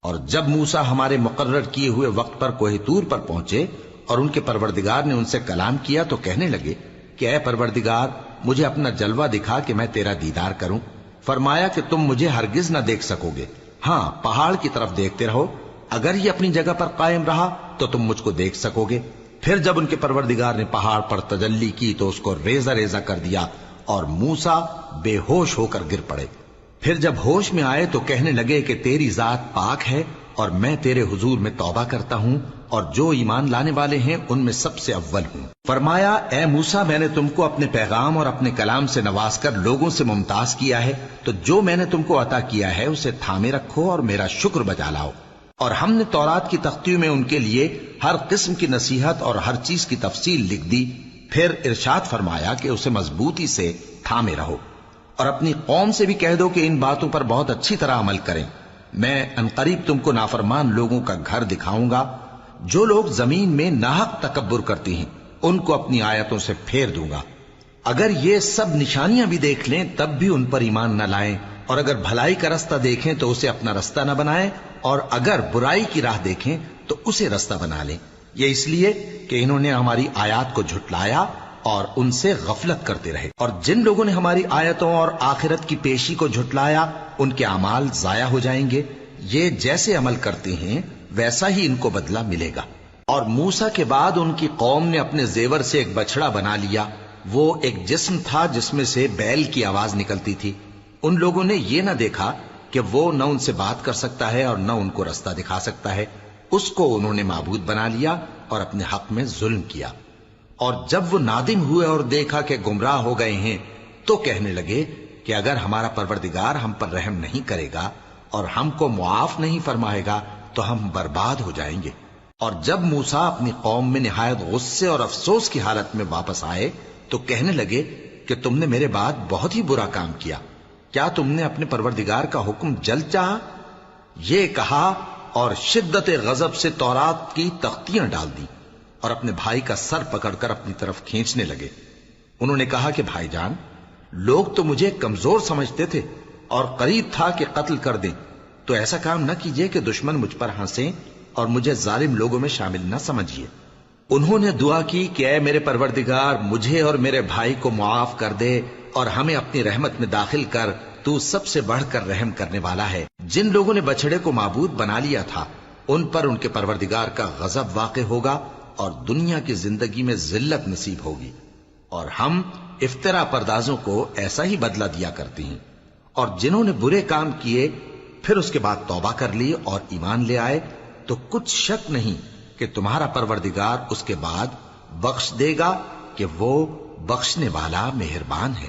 اور جب موسیٰ ہمارے مقرر کیے ہوئے وقت پر کوہ طور پر پہنچے اور ان کے پروردگار نے ان سے کلام کیا تو کہنے لگے کہ اے پروردگار مجھے اپنا جلوہ دکھا کہ میں تیرا دیدار کروں۔ فرمایا کہ تم مجھے ہرگز نہ دیکھ سکو گے، ہاں پہاڑ کی طرف دیکھتے رہو، اگر یہ اپنی جگہ پر قائم رہا تو تم مجھ کو دیکھ سکو گے۔ پھر جب ان کے پروردگار نے پہاڑ پر تجلی کی تو اس کو ریزہ ریزہ کر دیا اور موسیٰ بے ہوش ہو کر گر پڑے۔ پھر جب ہوش میں آئے تو کہنے لگے کہ تیری ذات پاک ہے اور میں تیرے حضور میں توبہ کرتا ہوں اور جو ایمان لانے والے ہیں ان میں سب سے اول ہوں۔ فرمایا اے موسیٰ میں نے تم کو اپنے پیغام اور اپنے کلام سے نواز کر لوگوں سے ممتاز کیا ہے، تو جو میں نے تم کو عطا کیا ہے اسے تھامے رکھو اور میرا شکر بجا لاؤ۔ اور ہم نے تورات کی تختیوں میں ان کے لیے ہر قسم کی نصیحت اور ہر چیز کی تفصیل لکھ دی۔ پھر ارشاد فرمایا کہ اسے مضبوطی سے تھامے رہو اور اپنی قوم سے بھی کہہ دو کہ ان باتوں پر بہت اچھی طرح عمل کریں۔ میں انقریب تم کو نافرمان لوگوں کا گھر دکھاؤں گا، جو لوگ زمین میں ناحق تکبر کرتی ہیں ان کو اپنی آیتوں سے پھیر دوں گا۔ اگر یہ سب نشانیاں بھی دیکھ لیں تب بھی ان پر ایمان نہ لائیں، اور اگر بھلائی کا رستہ دیکھیں تو اسے اپنا رستہ نہ بنائیں، اور اگر برائی کی راہ دیکھیں تو اسے رستہ بنا لیں۔ یہ اس لیے کہ انہوں نے ہماری آیات کو جھٹلایا اور ان سے غفلت کرتے رہے، اور جن لوگوں نے ہماری آیتوں اور آخرت کی پیشی کو جھٹلایا ان کے اعمال ضائع ہو جائیں گے۔ یہ جیسے عمل کرتے ہیں ویسا ہی ان کو بدلہ ملے گا۔ اور موسیٰ کے بعد ان کی قوم نے اپنے زیور سے ایک بچڑا بنا لیا، وہ ایک جسم تھا جس میں سے بیل کی آواز نکلتی تھی۔ ان لوگوں نے یہ نہ دیکھا کہ وہ نہ ان سے بات کر سکتا ہے اور نہ ان کو رستہ دکھا سکتا ہے، اس کو انہوں نے معبود بنا لیا اور اپنے حق میں ظلم کیا۔ اور جب وہ نادم ہوئے اور دیکھا کہ گمراہ ہو گئے ہیں تو کہنے لگے کہ اگر ہمارا پروردگار ہم پر رحم نہیں کرے گا اور ہم کو معاف نہیں فرمائے گا تو ہم برباد ہو جائیں گے۔ اور جب موسیٰ اپنی قوم میں نہایت غصے اور افسوس کی حالت میں واپس آئے تو کہنے لگے کہ تم نے میرے بعد بہت ہی برا کام کیا، کیا تم نے اپنے پروردگار کا حکم جلد چاہا؟ یہ کہا اور شدت غضب سے تورات کی تختیاں ڈال دی اور اپنے بھائی کا سر پکڑ کر اپنی طرف کھینچنے لگے۔ انہوں نے کہا کہ بھائی جان، لوگ تو مجھے کمزور سمجھتے تھے اور قریب تھا کہ قتل کر دیں، تو ایسا کام نہ کیجیے کہ دشمن مجھ پر ہنسیں اور مجھے ظالم لوگوں میں شامل نہ سمجھیے۔ انہوں نے دعا کی کہ اے میرے پروردگار مجھے اور میرے بھائی کو معاف کر دے اور ہمیں اپنی رحمت میں داخل کر، تو سب سے بڑھ کر رحم کرنے والا ہے۔ جن لوگوں نے بچڑے کو معبود بنا لیا تھا ان پر ان کے پروردگار کا غضب واقع ہوگا اور دنیا کی زندگی میں ذلت نصیب ہوگی، اور ہم افترا پردازوں کو ایسا ہی بدلہ دیا کرتے ہیں۔ اور جنہوں نے برے کام کیے پھر اس کے بعد توبہ کر لی اور ایمان لے آئے تو کچھ شک نہیں کہ تمہارا پروردگار اس کے بعد بخش دے گا کہ وہ بخشنے والا مہربان ہے۔